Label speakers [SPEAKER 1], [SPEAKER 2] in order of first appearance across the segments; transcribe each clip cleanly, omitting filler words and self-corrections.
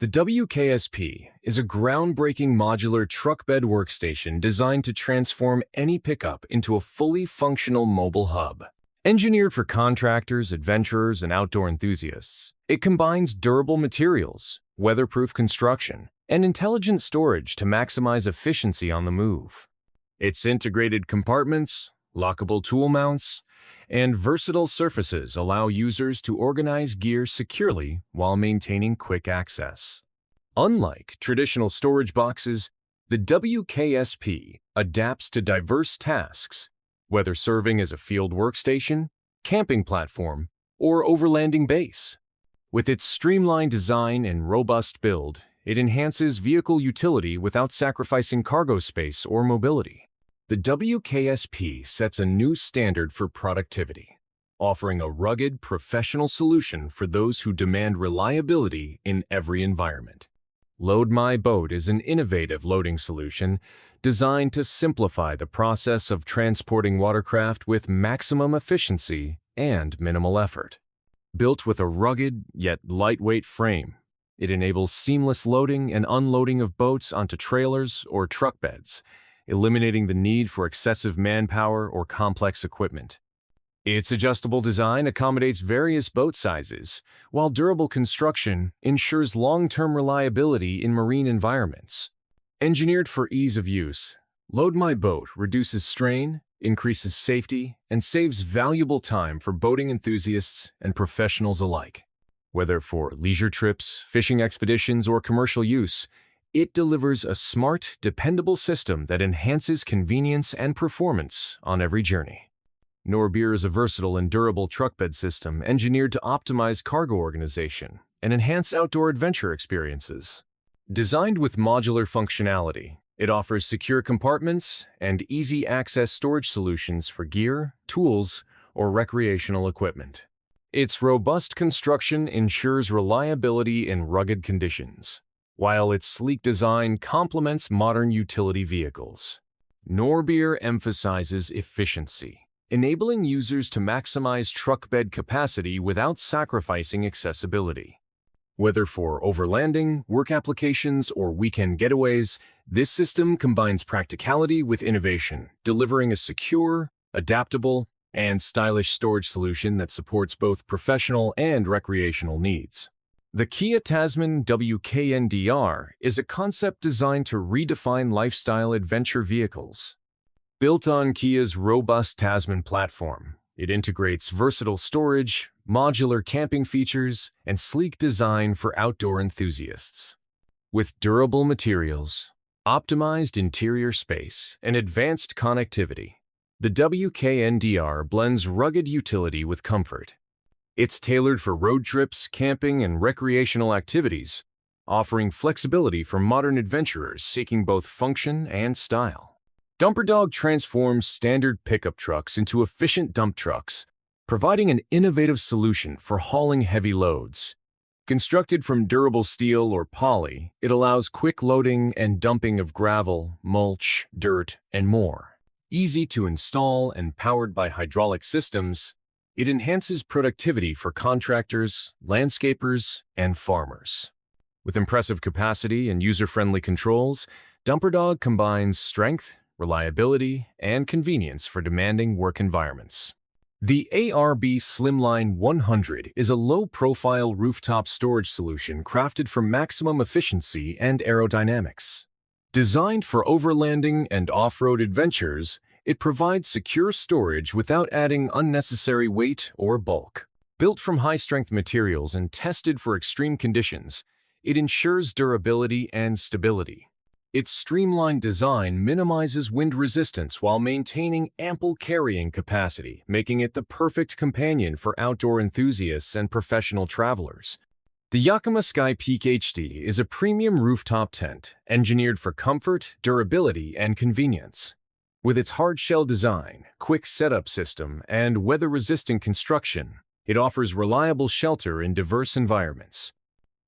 [SPEAKER 1] The WKSP is a groundbreaking modular truck bed workstation designed to transform any pickup into a fully functional mobile hub. Engineered for contractors, adventurers, and outdoor enthusiasts, it combines durable materials, weatherproof construction, and intelligent storage to maximize efficiency on the move. Its integrated compartments, lockable tool mounts, and versatile surfaces allow users to organize gear securely while maintaining quick access. Unlike traditional storage boxes, the WKSP adapts to diverse tasks, whether serving as a field workstation, camping platform, or overlanding base. With its streamlined design and robust build, it enhances vehicle utility without sacrificing cargo space or mobility. The WKSP sets a new standard for productivity, offering a rugged, professional solution for those who demand reliability in every environment. Load My Boat is an innovative loading solution designed to simplify the process of transporting watercraft with maximum efficiency and minimal effort. Built with a rugged yet lightweight frame, it enables seamless loading and unloading of boats onto trailers or truck beds, eliminating the need for excessive manpower or complex equipment. Its adjustable design accommodates various boat sizes, while durable construction ensures long-term reliability in marine environments. Engineered for ease of use, Load My Boat reduces strain, increases safety, and saves valuable time for boating enthusiasts and professionals alike. Whether for leisure trips, fishing expeditions, or commercial use, it delivers a smart, dependable system that enhances convenience and performance on every journey. Norbir is a versatile and durable truck bed system engineered to optimize cargo organization and enhance outdoor adventure experiences. Designed with modular functionality, it offers secure compartments and easy-access storage solutions for gear, tools, or recreational equipment. Its robust construction ensures reliability in rugged conditions, while its sleek design complements modern utility vehicles. Norbir emphasizes efficiency, enabling users to maximize truck bed capacity without sacrificing accessibility. Whether for overlanding, work applications, or weekend getaways, this system combines practicality with innovation, delivering a secure, adaptable, and stylish storage solution that supports both professional and recreational needs. The Kia Tasman WKNDR is a concept designed to redefine lifestyle adventure vehicles. Built on Kia's robust Tasman platform, it integrates versatile storage, modular camping features, and sleek design for outdoor enthusiasts. With durable materials, optimized interior space, and advanced connectivity, the WKNDR blends rugged utility with comfort. It's tailored for road trips, camping, and recreational activities, offering flexibility for modern adventurers seeking both function and style. DumperDog transforms standard pickup trucks into efficient dump trucks, providing an innovative solution for hauling heavy loads. Constructed from durable steel or poly, it allows quick loading and dumping of gravel, mulch, dirt, and more. Easy to install and powered by hydraulic systems, it enhances productivity for contractors, landscapers, and farmers. With impressive capacity and user-friendly controls, DumperDog combines strength, reliability, and convenience for demanding work environments. The ARB Slimline 100 is a low-profile rooftop storage solution crafted for maximum efficiency and aerodynamics. Designed for overlanding and off-road adventures, it provides secure storage without adding unnecessary weight or bulk. Built from high-strength materials and tested for extreme conditions, it ensures durability and stability. Its streamlined design minimizes wind resistance while maintaining ample carrying capacity, making it the perfect companion for outdoor enthusiasts and professional travelers. The Yakima SkyPeakHD is a premium rooftop tent engineered for comfort, durability, and convenience. With its hard-shell design, quick setup system, and weather-resistant construction, it offers reliable shelter in diverse environments.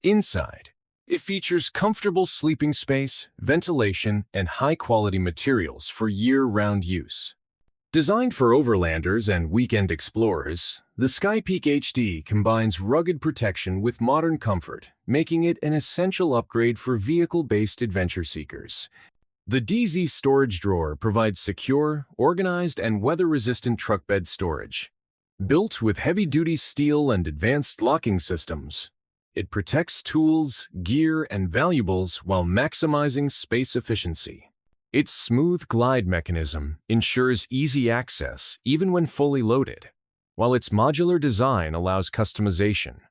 [SPEAKER 1] Inside, it features comfortable sleeping space, ventilation, and high-quality materials for year-round use. Designed for overlanders and weekend explorers, The SkyPeakHD combines rugged protection with modern comfort, making it an essential upgrade for vehicle-based adventure seekers. The Zee Storage Drawer provides secure, organized, and weather-resistant truck bed storage. Built with heavy-duty steel and advanced locking systems, it protects tools, gear, and valuables while maximizing space efficiency. Its smooth glide mechanism ensures easy access even when fully loaded, while its modular design allows customization.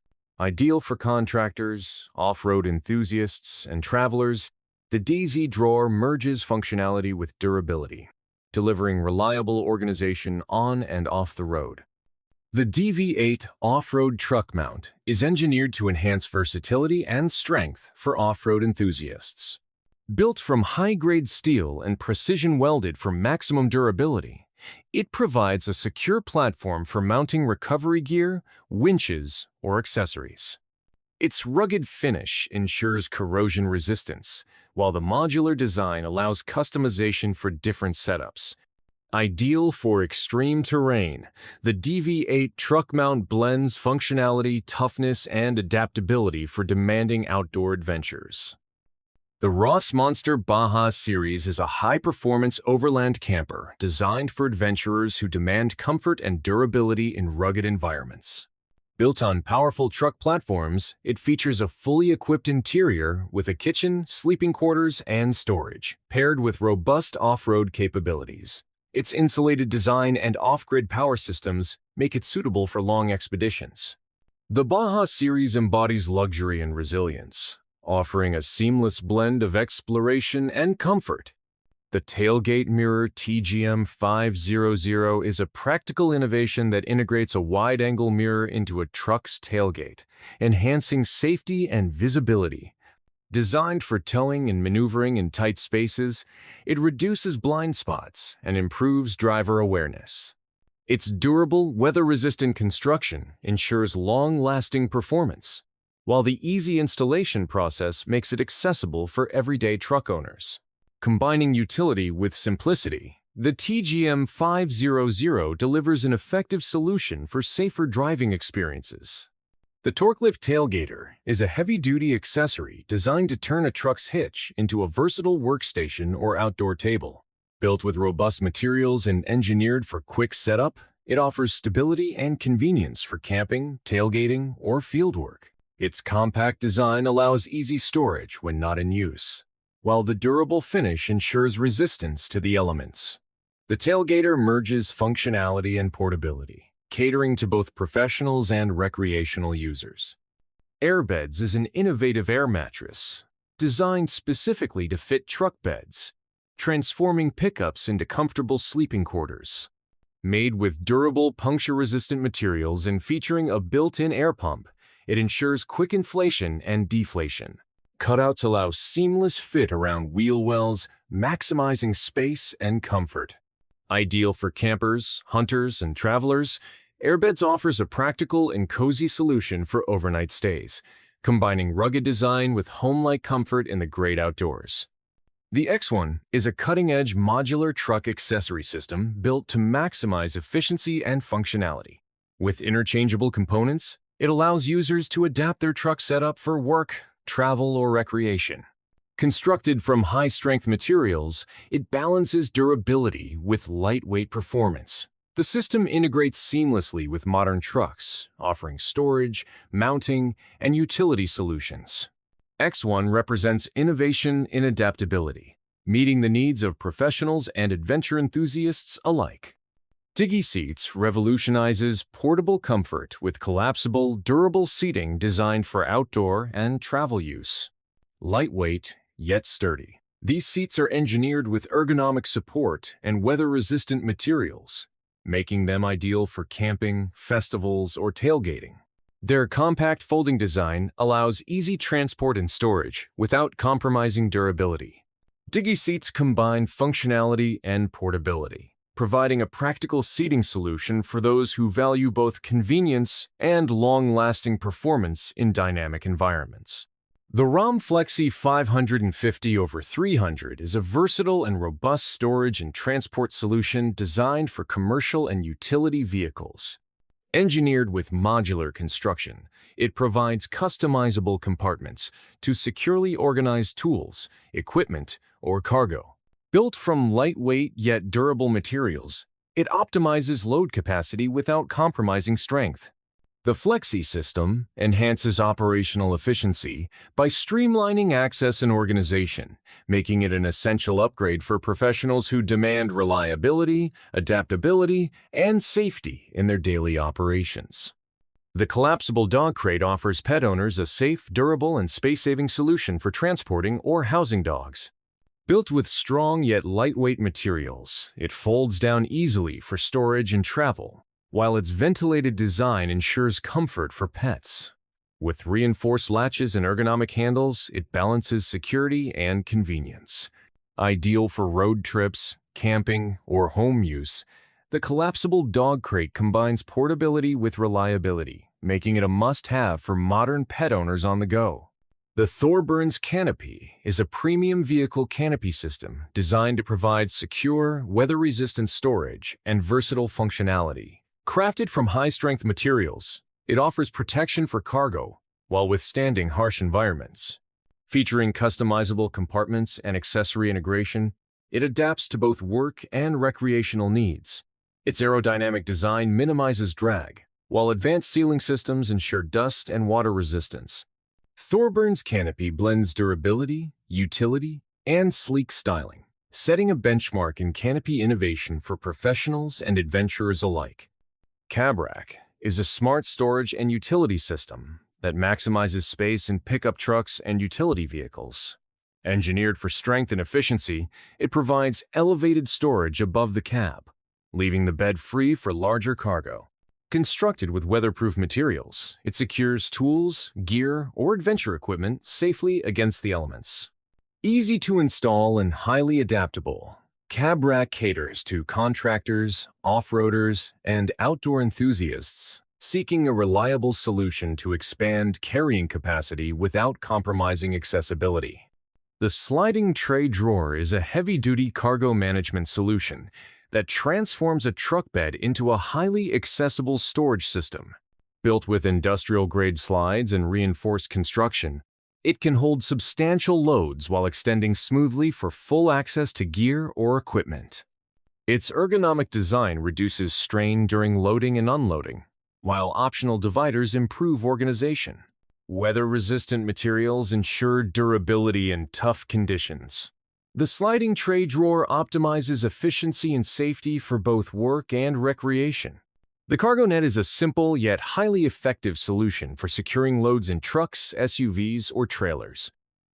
[SPEAKER 1] Ideal for contractors, off-road enthusiasts, and travelers, the Zee Drawer merges functionality with durability, delivering reliable organization on and off the road. The DV8 off-road truck mount is engineered to enhance versatility and strength for off-road enthusiasts. Built from high-grade steel and precision welded for maximum durability, it provides a secure platform for mounting recovery gear, winches, or accessories. Its rugged finish ensures corrosion resistance, while the modular design allows customization for different setups. Ideal for extreme terrain, the DV8 truck mount blends functionality, toughness, and adaptability for demanding outdoor adventures. The Ross Monster Baja Series is a high-performance overland camper designed for adventurers who demand comfort and durability in rugged environments. Built on powerful truck platforms, it features a fully equipped interior with a kitchen, sleeping quarters, and storage, paired with robust off-road capabilities. Its insulated design and off-grid power systems make it suitable for long expeditions. The Baja Series embodies luxury and resilience, offering a seamless blend of exploration and comfort. The Tailgate Mirror TGM500 is a practical innovation that integrates a wide-angle mirror into a truck's tailgate, enhancing safety and visibility. Designed for towing and maneuvering in tight spaces, it reduces blind spots and improves driver awareness. Its durable, weather-resistant construction ensures long-lasting performance, while the easy installation process makes it accessible for everyday truck owners. Combining utility with simplicity, the TGM500 delivers an effective solution for safer driving experiences. The TorqueLift Tailgater is a heavy-duty accessory designed to turn a truck's hitch into a versatile workstation or outdoor table. Built with robust materials and engineered for quick setup, it offers stability and convenience for camping, tailgating, or fieldwork. Its compact design allows easy storage when not in use, while the durable finish ensures resistance to the elements. The Tailgater merges functionality and portability, catering to both professionals and recreational users. Airbeds is an innovative air mattress designed specifically to fit truck beds, transforming pickups into comfortable sleeping quarters. Made with durable, puncture-resistant materials and featuring a built-in air pump, it ensures quick inflation and deflation. Cutouts allow seamless fit around wheel wells, maximizing space and comfort. Ideal for campers, hunters, and travelers, Airbeds offers a practical and cozy solution for overnight stays, combining rugged design with home-like comfort in the great outdoors. The X1 is a cutting-edge modular truck accessory system built to maximize efficiency and functionality. With interchangeable components, it allows users to adapt their truck setup for work, travel, or recreation. Constructed from high-strength materials, it balances durability with lightweight performance. The system integrates seamlessly with modern trucks, offering storage, mounting, and utility solutions. X1 represents innovation in adaptability, meeting the needs of professionals and adventure enthusiasts alike. Diggy Seats revolutionizes portable comfort with collapsible, durable seating designed for outdoor and travel use. Lightweight, yet sturdy, these seats are engineered with ergonomic support and weather-resistant materials, making them ideal for camping, festivals, or tailgating. Their compact folding design allows easy transport and storage without compromising durability. Diggy Seats combine functionality and portability, providing a practical seating solution for those who value both convenience and long-lasting performance in dynamic environments. The ROM Flexi 550/300 is a versatile and robust storage and transport solution designed for commercial and utility vehicles. Engineered with modular construction, it provides customizable compartments to securely organize tools, equipment, or cargo. Built from lightweight yet durable materials, it optimizes load capacity without compromising strength. The Flexi system enhances operational efficiency by streamlining access and organization, making it an essential upgrade for professionals who demand reliability, adaptability, and safety in their daily operations. The collapsible dog crate offers pet owners a safe, durable, and space-saving solution for transporting or housing dogs. Built with strong yet lightweight materials, it folds down easily for storage and travel, while its ventilated design ensures comfort for pets. With reinforced latches and ergonomic handles, it balances security and convenience. Ideal for road trips, camping, or home use, the collapsible dog crate combines portability with reliability, making it a must-have for modern pet owners on the go. The Thorburns Canopy is a premium vehicle canopy system designed to provide secure, weather-resistant storage and versatile functionality. Crafted from high-strength materials, it offers protection for cargo while withstanding harsh environments. Featuring customizable compartments and accessory integration, it adapts to both work and recreational needs. Its aerodynamic design minimizes drag, while advanced sealing systems ensure dust and water resistance. Thorburns Canopy blends durability, utility, and sleek styling, setting a benchmark in canopy innovation for professionals and adventurers alike. Cab Rack is a smart storage and utility system that maximizes space in pickup trucks and utility vehicles. Engineered for strength and efficiency, it provides elevated storage above the cab, leaving the bed free for larger cargo. Constructed with weatherproof materials, it secures tools, gear, or adventure equipment safely against the elements. Easy to install and highly adaptable, Cab Rack caters to contractors, off-roaders, and outdoor enthusiasts seeking a reliable solution to expand carrying capacity without compromising accessibility. The sliding tray drawer is a heavy-duty cargo management solution that transforms a truck bed into a highly accessible storage system. Built with industrial-grade slides and reinforced construction, it can hold substantial loads while extending smoothly for full access to gear or equipment. Its ergonomic design reduces strain during loading and unloading, while optional dividers improve organization. Weather-resistant materials ensure durability in tough conditions. The sliding tray drawer optimizes efficiency and safety for both work and recreation. The cargo net is a simple yet highly effective solution for securing loads in trucks, SUVs, or trailers.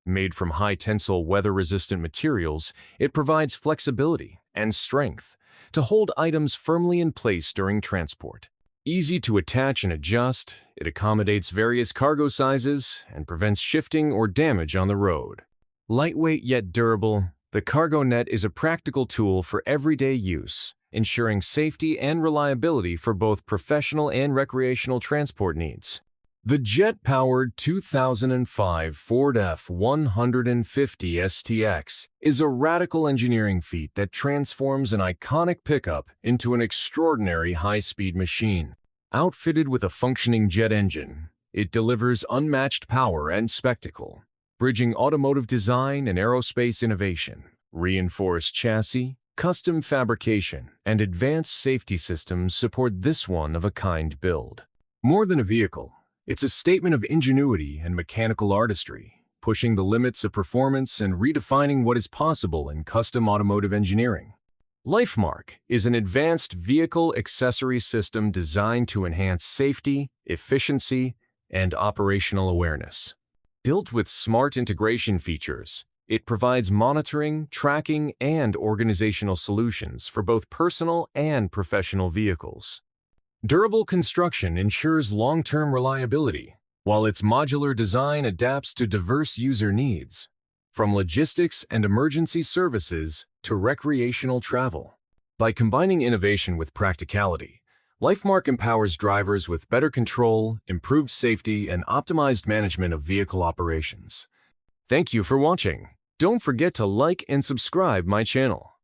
[SPEAKER 1] Made from high-tensile, weather-resistant materials, it provides flexibility and strength to hold items firmly in place during transport. Easy to attach and adjust, it accommodates various cargo sizes and prevents shifting or damage on the road. Lightweight yet durable, the cargo net is a practical tool for everyday use, ensuring safety and reliability for both professional and recreational transport needs. The jet-powered 2005 Ford F-150 STX is a radical engineering feat that transforms an iconic pickup into an extraordinary high-speed machine. Outfitted with a functioning jet engine, it delivers unmatched power and spectacle, bridging automotive design and aerospace innovation. Reinforced chassis, custom fabrication, and advanced safety systems support this one-of-a-kind build. More than a vehicle, it's a statement of ingenuity and mechanical artistry, pushing the limits of performance and redefining what is possible in custom automotive engineering. LifeMark is an advanced vehicle accessory system designed to enhance safety, efficiency, and operational awareness. Built with smart integration features, it provides monitoring, tracking, and organizational solutions for both personal and professional vehicles. Durable construction ensures long-term reliability, while its modular design adapts to diverse user needs, from logistics and emergency services to recreational travel. By combining innovation with practicality, LifeMark empowers drivers with better control, improved safety, and optimized management of vehicle operations. Thank you for watching. Don't forget to like and subscribe my channel.